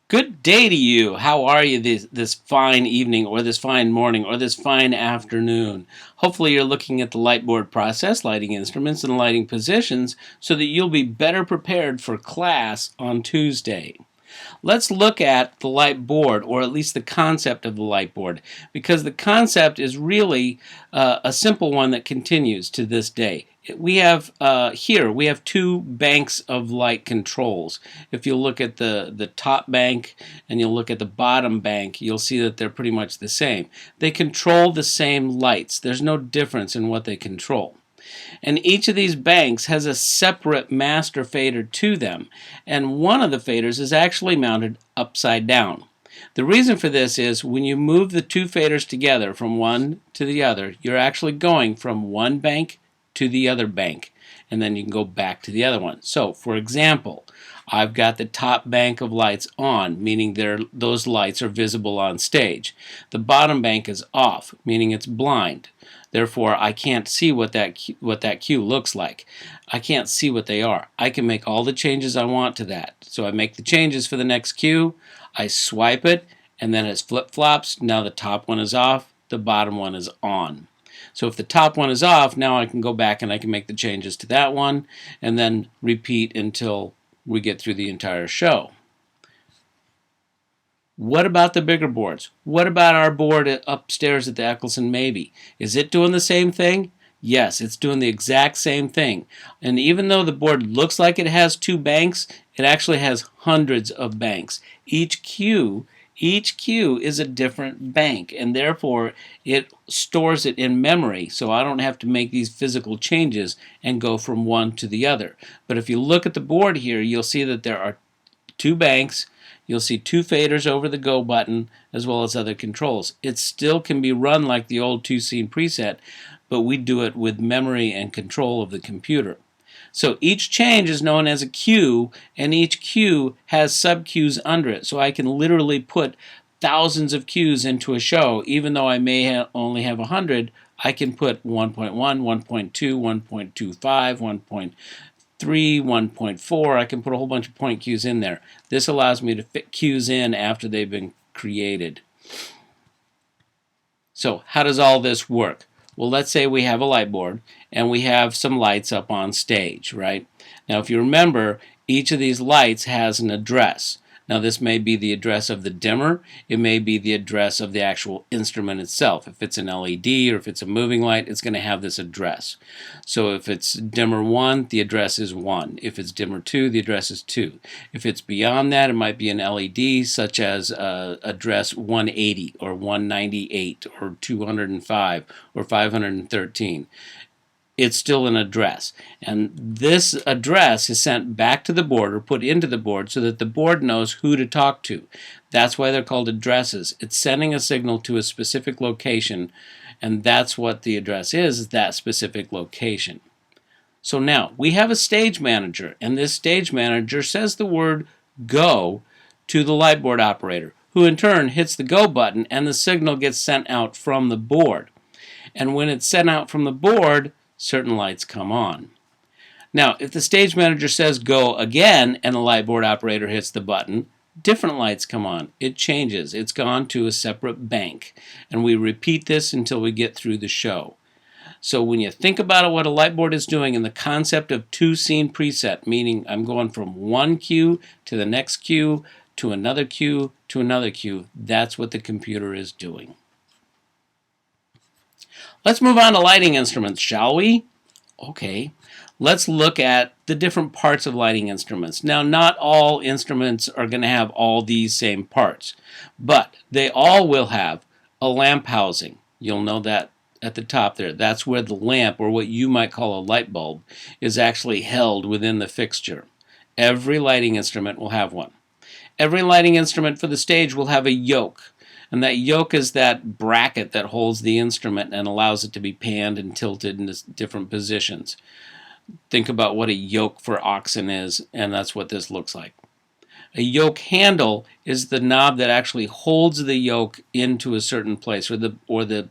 Good day to you. How are you this fine evening or this fine morning or this fine afternoon? Hopefully you're looking at the light board process, lighting instruments, and lighting positions so that you'll be better prepared for class on Tuesday. Let's look at the light board, or at least the concept of the light board, because the concept is really a simple one that continues to this day. We have we have two banks of light controls. If you look at the top bank and you look at the bottom bank, you'll see that they're pretty much the same. They control the same lights. There's no difference in what they control. And each of these banks has a separate master fader to them, and one of the faders is actually mounted upside down. The reason for this is when you move the two faders together from one to the other, you're actually going from one bank to the other bank, and then you can go back to the other one. So, for example, I've got the top bank of lights on, meaning those lights are visible on stage. The bottom bank is off, meaning it's blind. Therefore, I can't see what that cue looks like. I can't see what they are. I can make all the changes I want to that. So I make the changes for the next cue, I swipe it, and then it flip-flops. Now the top one is off, the bottom one is on. So if the top one is off, now I can go back and I can make the changes to that one, and then repeat until we get through the entire show. What about the bigger boards? What about our board upstairs at the Eccleston Mabee? Is it doing the same thing? Yes, it's doing the exact same thing. And even though the board looks like it has two banks, it actually has hundreds of banks. Each cue is a different bank, and therefore it stores it in memory, so I don't have to make these physical changes and go from one to the other. But if you look at the board here, you'll see that there are two banks. You'll see two faders over the go button as well as other controls. It still can be run like the old two-scene preset, but we do it with memory and control of the computer. So each change is known as a cue, and each cue has sub-cues under it. So I can literally put thousands of cues into a show. Even though I may only have 100, I can put 1.1, 1.2, 1.25, 1.3, 1.4. I can put a whole bunch of point cues in there. This allows me to fit cues in after they've been created. So how does all this work? Well, let's say we have a light board and we have some lights up on stage, right? Now, if you remember, each of these lights has an address. Now, this may be the address of the dimmer. It may be the address of the actual instrument itself. If it's an LED or if it's a moving light, it's going to have this address. So if it's dimmer 1, the address is 1. If it's dimmer 2, the address is 2. If it's beyond that, it might be an LED, such as address 180 or 198 or 205 or 513. It's still an address. And this address is sent back to the board or put into the board so that the board knows who to talk to. That's why they're called addresses. It's sending a signal to a specific location, and that's what the address is that specific location. So now, we have a stage manager, and this stage manager says the word go to the light board operator, who in turn hits the go button, and the signal gets sent out from the board. And when it's sent out from the board, certain lights come on. Now, if the stage manager says go again and the light board operator hits the button, different lights come on. It changes. It's gone to a separate bank. And we repeat this until we get through the show. So when you think about what a light board is doing in the concept of two-scene preset, meaning I'm going from one cue to the next cue to another cue to another cue, that's what the computer is doing. Let's move on to lighting instruments, shall we? Okay, let's look at the different parts of lighting instruments. Now, not all instruments are going to have all these same parts, but they all will have a lamp housing. You'll know that at the top there. That's where the lamp, or what you might call a light bulb, is actually held within the fixture. Every lighting instrument will have one. Every lighting instrument for the stage will have a yoke. And that yoke is that bracket that holds the instrument and allows it to be panned and tilted in different positions. Think about what a yoke for oxen is, and that's what this looks like. A yoke handle is the knob that actually holds the yoke into a certain place, or the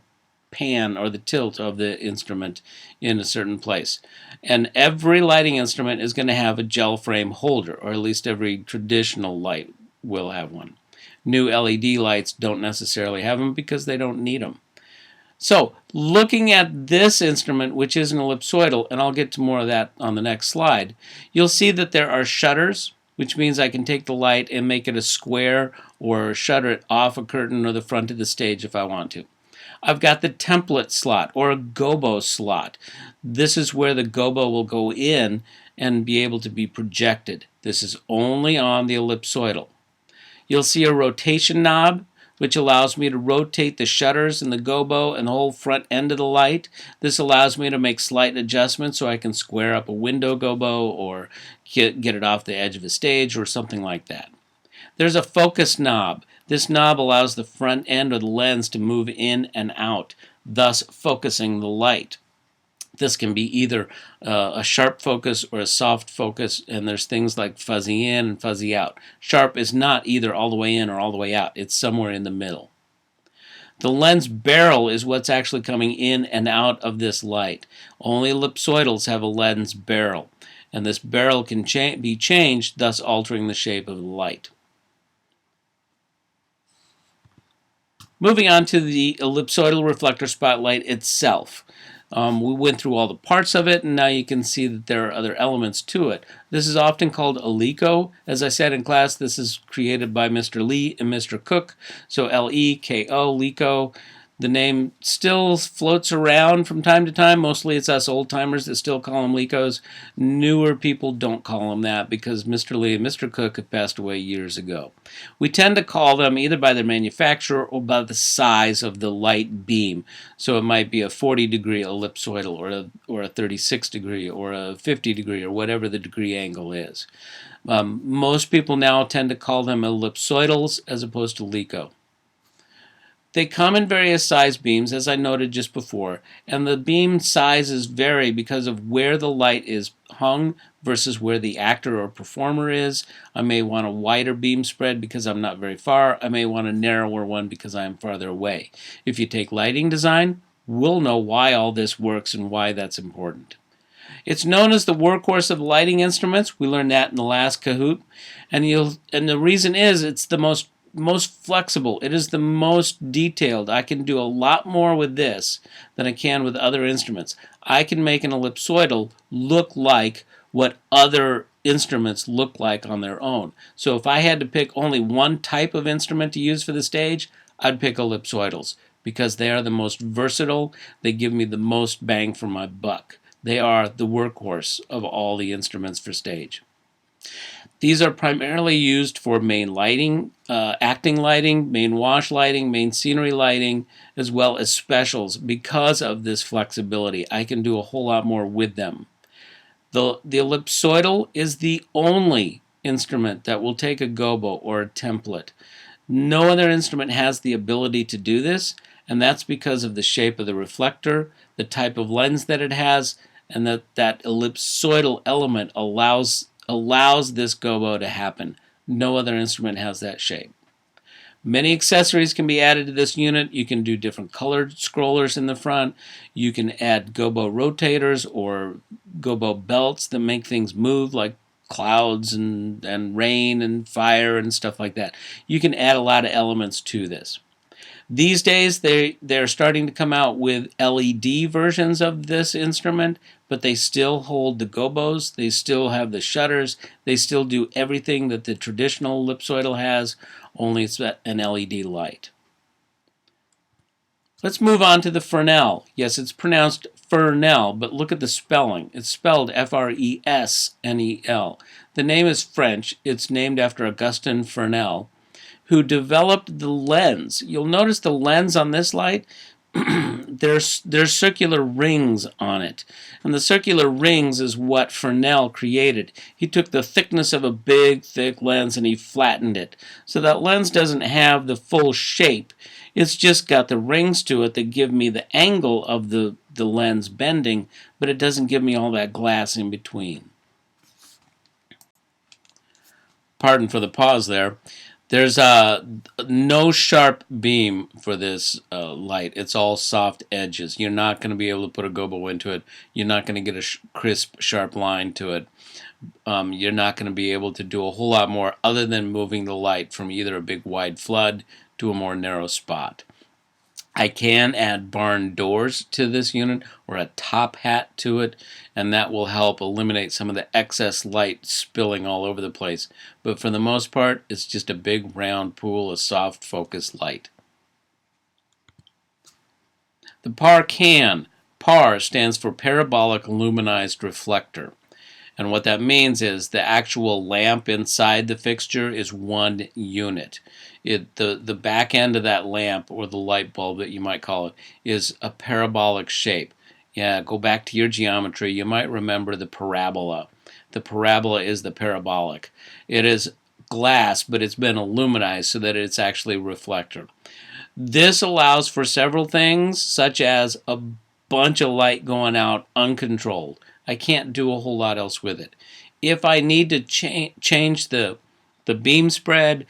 pan or the tilt of the instrument in a certain place. And every lighting instrument is going to have a gel frame holder, or at least every traditional light will have one. New LED lights don't necessarily have them because they don't need them. So, looking at this instrument, which is an ellipsoidal, and I'll get to more of that on the next slide, you'll see that there are shutters, which means I can take the light and make it a square or shutter it off a curtain or the front of the stage if I want to. I've got the template slot or a gobo slot. This is where the gobo will go in and be able to be projected. This is only on the ellipsoidal. You'll see a rotation knob, which allows me to rotate the shutters and the gobo and the whole front end of the light. This allows me to make slight adjustments so I can square up a window gobo or get it off the edge of a stage or something like that. There's a focus knob. This knob allows the front end of the lens to move in and out, thus focusing the light. This can be either a sharp focus or a soft focus, and there's things like fuzzy in and fuzzy out. Sharp is not either all the way in or all the way out. It's somewhere in the middle. The lens barrel is what's actually coming in and out of this light. Only ellipsoidals have a lens barrel, and this barrel can be changed, thus altering the shape of the light. Moving on to the ellipsoidal reflector spotlight itself. We went through all the parts of it, and now you can see that there are other elements to it. This is often called a LECO. As I said in class, this is created by Mr. Lee and Mr. Cook. So L-E-K-O, LECO. The name still floats around from time to time. Mostly it's us old-timers that still call them LECOs. Newer people don't call them that because Mr. Lee and Mr. Cook have passed away years ago. We tend to call them either by their manufacturer or by the size of the light beam. So it might be a 40-degree ellipsoidal or a 36-degree or a 50-degree or whatever the degree angle is. Most people now tend to call them ellipsoidals as opposed to LECO. They come in various size beams, as I noted just before, and the beam sizes vary because of where the light is hung versus where the actor or performer is. I may want a wider beam spread because I'm not very far. I may want a narrower one because I am farther away. If you take lighting design, we'll know why all this works and why that's important. It's known as the workhorse of lighting instruments. We learned that in the last Kahoot. And the reason is it's the most flexible. It is the most detailed. I can do a lot more with this than I can with other instruments. I can make an ellipsoidal look like what other instruments look like on their own. So if I had to pick only one type of instrument to use for the stage, I'd pick ellipsoidals because they are the most versatile. They give me the most bang for my buck. They are the workhorse of all the instruments for stage. These are primarily used for main lighting, acting lighting, main wash lighting, main scenery lighting, as well as specials. Because of this flexibility, I can do a whole lot more with them. The ellipsoidal is the only instrument that will take a gobo or a template. No other instrument has the ability to do this, and that's because of the shape of the reflector, the type of lens that it has, and that ellipsoidal element allows this gobo to happen. No other instrument has that shape. Many accessories can be added to this unit. You can do different colored scrollers in the front. You can add gobo rotators or gobo belts that make things move, like clouds and rain and fire and stuff like that. You can add a lot of elements to this. These days, they're starting to come out with LED versions of this instrument, but they still hold the gobos, they still have the shutters, they still do everything that the traditional ellipsoidal has, only it's an LED light. Let's move on to the Fresnel. Yes, it's pronounced Fresnel, but look at the spelling. It's spelled F-R-E-S-N-E-L. The name is French. It's named after Augustin Fresnel, who developed the lens. You'll notice the lens on this light, there's circular rings on it. And the circular rings is what Fresnel created. He took the thickness of a big, thick lens and he flattened it. So that lens doesn't have the full shape. It's just got the rings to it that give me the angle of the lens bending, but it doesn't give me all that glass in between. Pardon for the pause there. There's no sharp beam for this light. It's all soft edges. You're not going to be able to put a gobo into it. You're not going to get a crisp, sharp line to it. you're not going to be able to do a whole lot more other than moving the light from either a big wide flood to a more narrow spot. I can add barn doors to this unit or a top hat to it, and that will help eliminate some of the excess light spilling all over the place. But for the most part, it's just a big round pool of soft focus light. The PAR stands for Parabolic Luminized Reflector. And what that means is the actual lamp inside the fixture is one unit. The back end of that lamp, or the light bulb that you might call it, is a parabolic shape. Yeah, go back to your geometry. You might remember the parabola. The parabola is the parabolic. It is glass, but it's been aluminized so that it's actually a reflector. This allows for several things, such as a bunch of light going out uncontrolled. I can't do a whole lot else with it. If I need to change the beam spread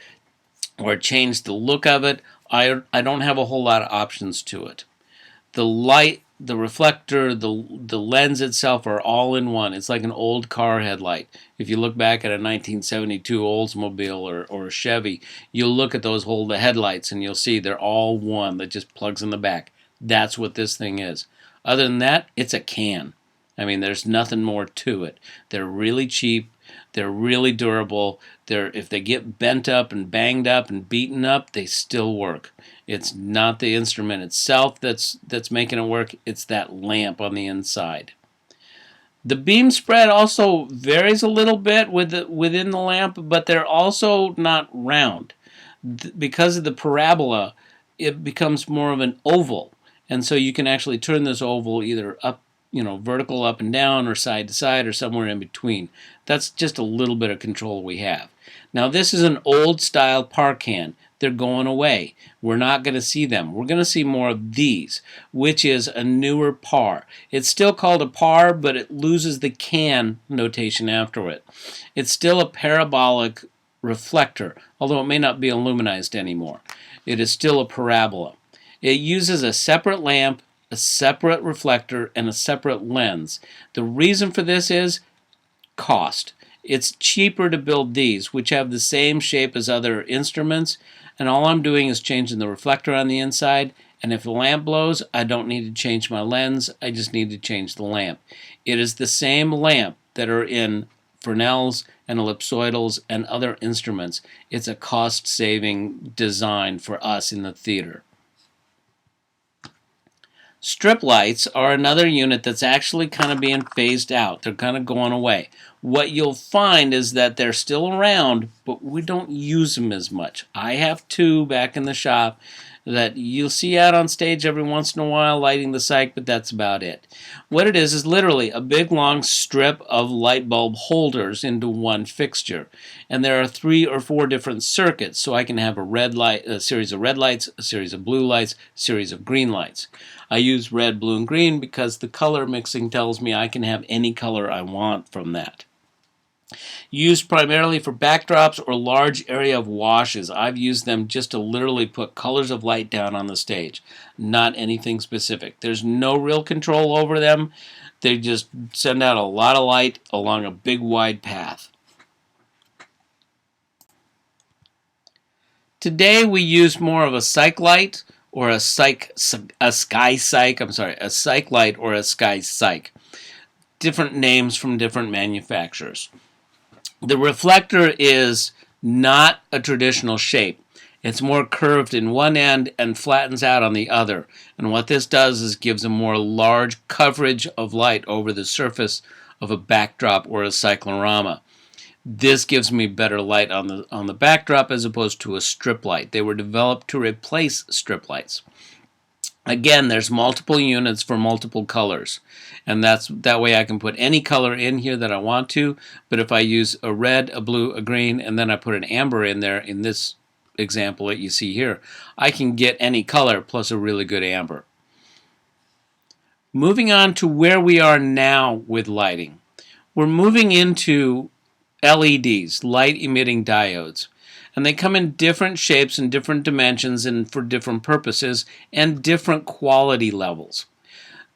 or change the look of it, I don't have a whole lot of options to it. The light, the reflector, the lens itself are all in one. It's like an old car headlight. If you look back at a 1972 Oldsmobile or a Chevy, you'll look at the headlights and you'll see they're all one that just plugs in the back. That's what this thing is. Other than that, it's a can. I mean, there's nothing more to it. They're really cheap. They're really durable. If they get bent up and banged up and beaten up, they still work. It's not the instrument itself that's making it work. It's that lamp on the inside. The beam spread also varies a little bit within the lamp, but they're also not round. Because of the parabola, it becomes more of an oval. And so you can actually turn this oval either up, vertical up and down, or side to side, or somewhere in between. That's just a little bit of control we have. Now, this is an old style PAR can. They're going away. We're not going to see them. We're going to see more of these, which is a newer PAR. It's still called a PAR, but it loses the can notation after it. It's still a parabolic reflector, although it may not be illuminized anymore. It is still a parabola. It uses a separate lamp, a separate reflector, and a separate lens. The reason for this is cost. It's cheaper to build these, which have the same shape as other instruments, and all I'm doing is changing the reflector on the inside, and if the lamp blows, I don't need to change my lens, I just need to change the lamp. It is the same lamp that are in Fresnels and ellipsoidals and other instruments. It's a cost-saving design for us in the theater. Strip lights are another unit that's actually kind of being phased out. They're kind of going away. What you'll find is that they're still around, but we don't use them as much. I have two back in the shop that you'll see out on stage every once in a while lighting the cyc, but that's about it. What it is literally a big long strip of light bulb holders into one fixture. And there are 3 or 4 different circuits, so I can have a series of red lights, a series of blue lights, a series of green lights. I use red, blue, and green because the color mixing tells me I can have any color I want from that. Used primarily for backdrops or large area of washes. I've used them just to literally put colors of light down on the stage, not anything specific. There's no real control over them. They just send out a lot of light along a big wide path. Today we use more of a cyc light or a sky cyc. A cyc light or a sky cyc. Different names from different manufacturers. The reflector is not a traditional shape. It's more curved in one end and flattens out on the other. And what this does is gives a more large coverage of light over the surface of a backdrop or a cyclorama. This gives me better light on the backdrop as opposed to a strip light. They were developed to replace strip lights. Again, there's multiple units for multiple colors, and that way I can put any color in here that I want to, but if I use a red, a blue, a green, and then I put an amber in there in this example that you see here, I can get any color plus a really good amber. Moving on to where we are now with lighting. We're moving into LEDs, light emitting diodes. And they come in different shapes and different dimensions and for different purposes and different quality levels.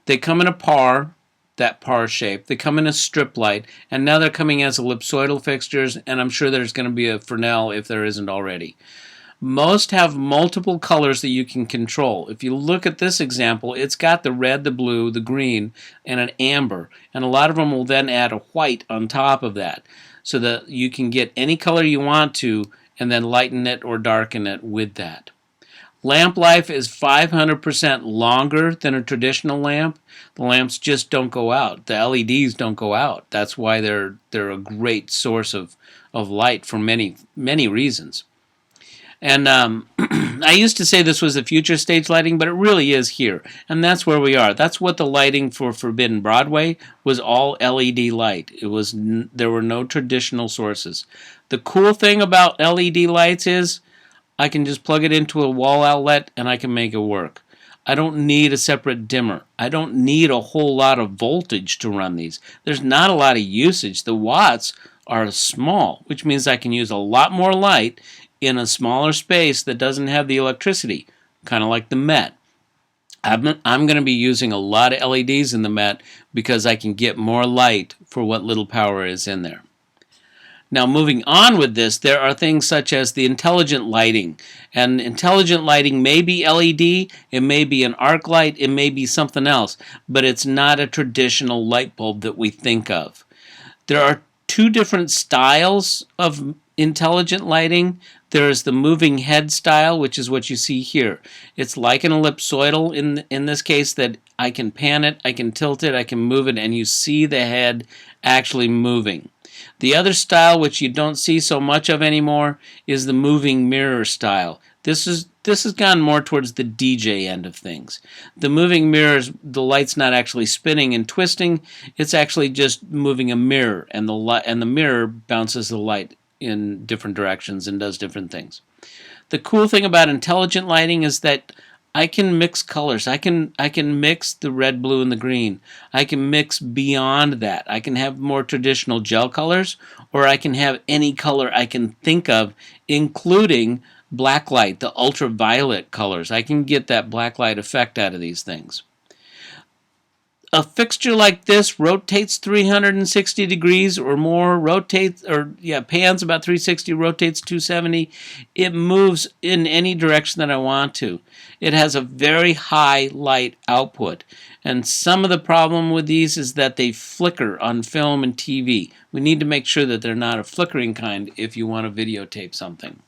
They come in a PAR that par shape. They come in a strip light, and now they're coming as ellipsoidal fixtures, and I'm sure there's going to be a Fresnel if there isn't already. Most have multiple colors that you can control. If you look at this example, it's got the red, the blue, the green, and an amber. And a lot of them will then add a white on top of that so that you can get any color you want to and then lighten it or darken it with that. Lamp life is 500% longer than a traditional lamp. The lamps just don't go out. The LEDs don't go out. That's why they're a great source of light for many reasons. And I used to say this was the future stage lighting, but it really is here. And that's where we are. That's what the lighting for Forbidden Broadway was, all LED light. There were no traditional sources. The cool thing about LED lights is I can just plug it into a wall outlet and I can make it work. I don't need a separate dimmer. I don't need a whole lot of voltage to run these. There's not a lot of usage. The watts are small, which means I can use a lot more light in a smaller space that doesn't have the electricity, kind of like the Met. I'm going to be using a lot of LEDs in the Met because I can get more light for what little power is in there. Now, moving on with this, there are things such as the intelligent lighting. And intelligent lighting may be LED, it may be an arc light, it may be something else, but it's not a traditional light bulb that we think of. There are two different styles of intelligent lighting. There is the moving head style, which is what you see here. It's like an ellipsoidal in this case, that I can pan it, I can tilt it, I can move it, and you see the head actually moving. The other style, which you don't see so much of anymore, is the moving mirror style. This has gone more towards the DJ end of things. The moving mirrors, the light's not actually spinning and twisting, it's actually just moving a mirror, and the mirror bounces the light in different directions and does different things. The cool thing about intelligent lighting is that I can mix colors. I can mix the red, blue, and the green. I can mix beyond that. I can have more traditional gel colors, or I can have any color I can think of, including blacklight, the ultraviolet colors. I can get that blacklight effect out of these things. A fixture like this rotates 360 degrees or more, pans about 360, rotates 270. It moves in any direction that I want to. It has a very high light output. And some of the problem with these is that they flicker on film and TV. We need to make sure that they're not a flickering kind if you want to videotape something.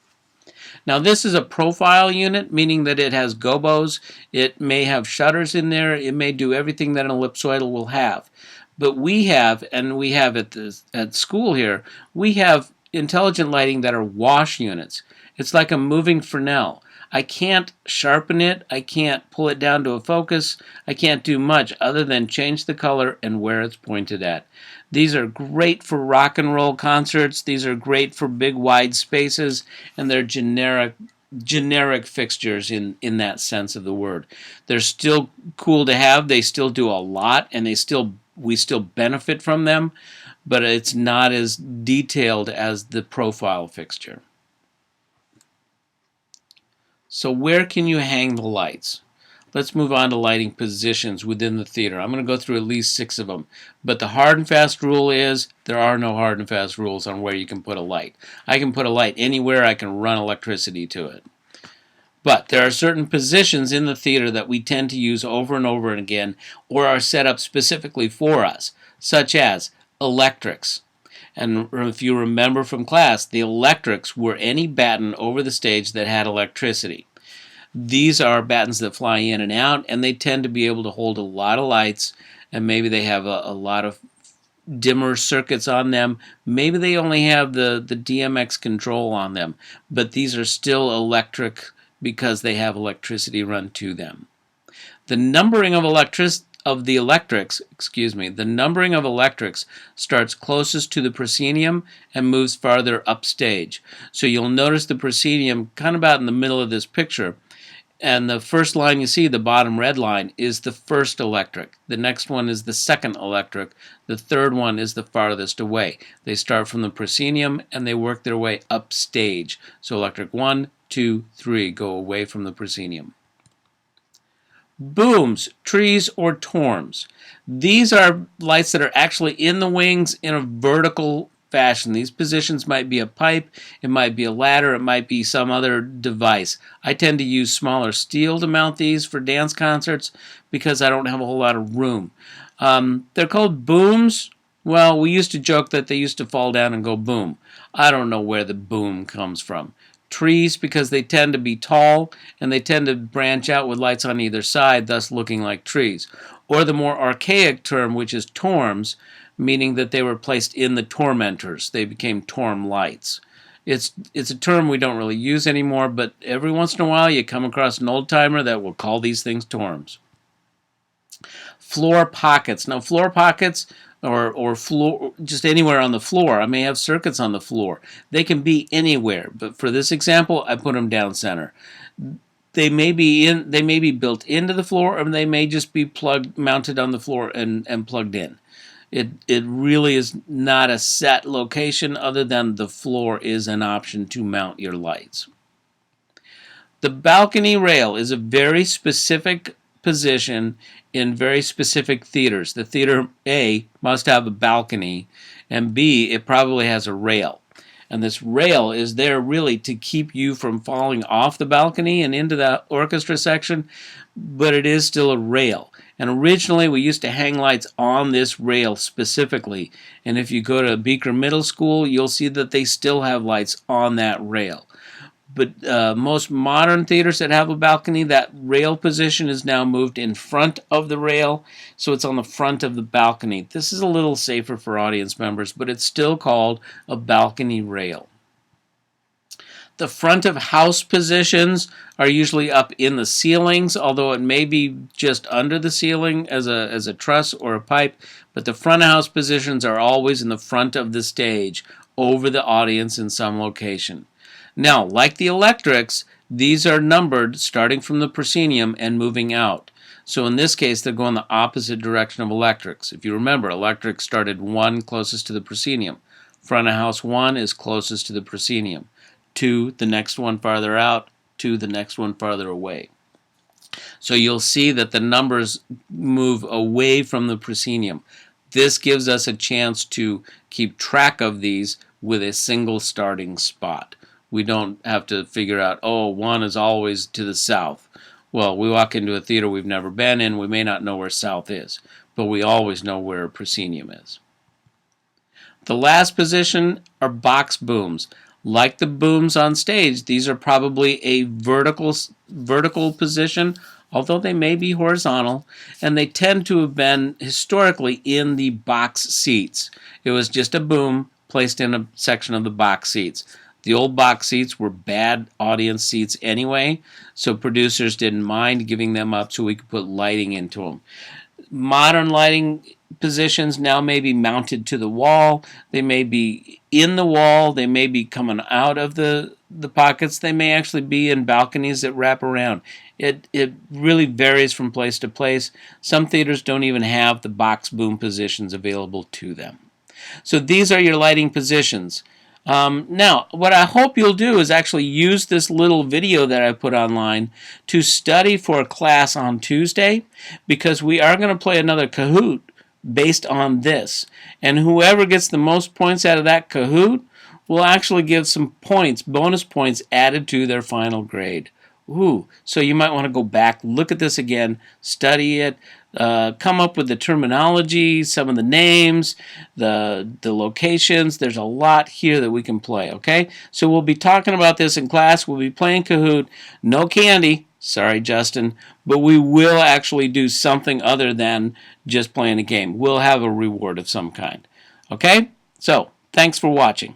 Now, this is a profile unit, meaning that it has gobos, it may have shutters in there, it may do everything that an ellipsoidal will have. But we have at school here, we have intelligent lighting that are wash units. It's like a moving Fresnel. I can't sharpen it, I can't pull it down to a focus, I can't do much other than change the color and where it's pointed at. These are great for rock and roll concerts, these are great for big wide spaces, and they're generic fixtures in that sense of the word. They're still cool to have, they still do a lot, and we still benefit from them, but it's not as detailed as the profile fixture. So where can you hang the lights? Let's move on to lighting positions within the theater. I'm going to go through at least 6 of them. But the hard and fast rule is there are no hard and fast rules on where you can put a light. I can put a light anywhere. I can run electricity to it. But there are certain positions in the theater that we tend to use over and over again or are set up specifically for us, such as electrics. And if you remember from class, the electrics were any batten over the stage that had electricity. These are battens that fly in and out, and they tend to be able to hold a lot of lights, and maybe they have a lot of dimmer circuits on them. Maybe they only have the DMX control on them, but these are still electric because they have electricity run to them. The numbering of the electrics starts closest to the proscenium and moves farther upstage. So you'll notice the proscenium kind of about in the middle of this picture. And the first line you see, the bottom red line, is the first electric. The next one is the second electric. The third one is the farthest away. They start from the proscenium and they work their way upstage. So electric 1, 2, 3 go away from the proscenium. Booms, trees, or torms. These are lights that are actually in the wings in a vertical fashion. These positions might be a pipe, it might be a ladder, it might be some other device. I tend to use smaller steel to mount these for dance concerts because I don't have a whole lot of room. They're called booms. Well, we used to joke that they used to fall down and go boom. I don't know where the boom comes from. Trees, because they tend to be tall and they tend to branch out with lights on either side, thus looking like trees. Or the more archaic term, which is torms, meaning that they were placed in the tormentors. They became torm lights. It's a term we don't really use anymore, but every once in a while you come across an old timer that will call these things torms. Floor pockets. Now, floor pockets or floor, just anywhere on the floor. I may have circuits on the floor. They can be anywhere, but for this example, I put them down center. They may be built into the floor, or they may just be mounted on the floor and plugged in. It really is not a set location other than the floor is an option to mount your lights. The balcony rail is a very specific position in very specific theaters. The theater A must have a balcony, and B, it probably has a rail. And this rail is there really to keep you from falling off the balcony and into the orchestra section, but it is still a rail. And originally we used to hang lights on this rail specifically. And if you go to Beaker Middle School, you'll see that they still have lights on that rail. But most modern theaters that have a balcony, that rail position is now moved in front of the rail, so it's on the front of the balcony. This is a little safer for audience members, but it's still called a balcony rail. The front of house positions are usually up in the ceilings, although it may be just under the ceiling as a truss or a pipe, but the front of house positions are always in the front of the stage, over the audience in some location. Now, like the electrics, these are numbered starting from the proscenium and moving out. So in this case, they're going the opposite direction of electrics. If you remember, electrics started 1 closest to the proscenium. Front of house 1 is closest to the proscenium. 2, the next one farther out. 2, the next one farther away. So you'll see that the numbers move away from the proscenium. This gives us a chance to keep track of these with a single starting spot. We don't have to figure out, oh, 1 is always to the south. Well, we walk into a theater we've never been in, we may not know where south is, but we always know where proscenium is. The last position are box booms. Like the booms on stage, these are probably a vertical position, although they may be horizontal, and they tend to have been historically in the box seats. It was just a boom placed in a section of the box seats. The old box seats were bad audience seats anyway, so producers didn't mind giving them up so we could put lighting into them. Modern lighting positions now may be mounted to the wall. They may be in the wall. They may be coming out of the pockets. They may actually be in balconies that wrap around. It really varies from place to place. Some theaters don't even have the box boom positions available to them. So these are your lighting positions. Now, what I hope you'll do is actually use this little video that I put online to study for a class on Tuesday, because we are going to play another Kahoot based on this. And whoever gets the most points out of that Kahoot will actually give some points, bonus points, added to their final grade. Ooh, so you might want to go back, look at this again, study it, come up with the terminology, some of the names, the locations. There's a lot here that we can play, okay? So we'll be talking about this in class. We'll be playing Kahoot. No candy. Sorry, Justin. But we will actually do something other than just playing a game. We'll have a reward of some kind. Okay? So, thanks for watching.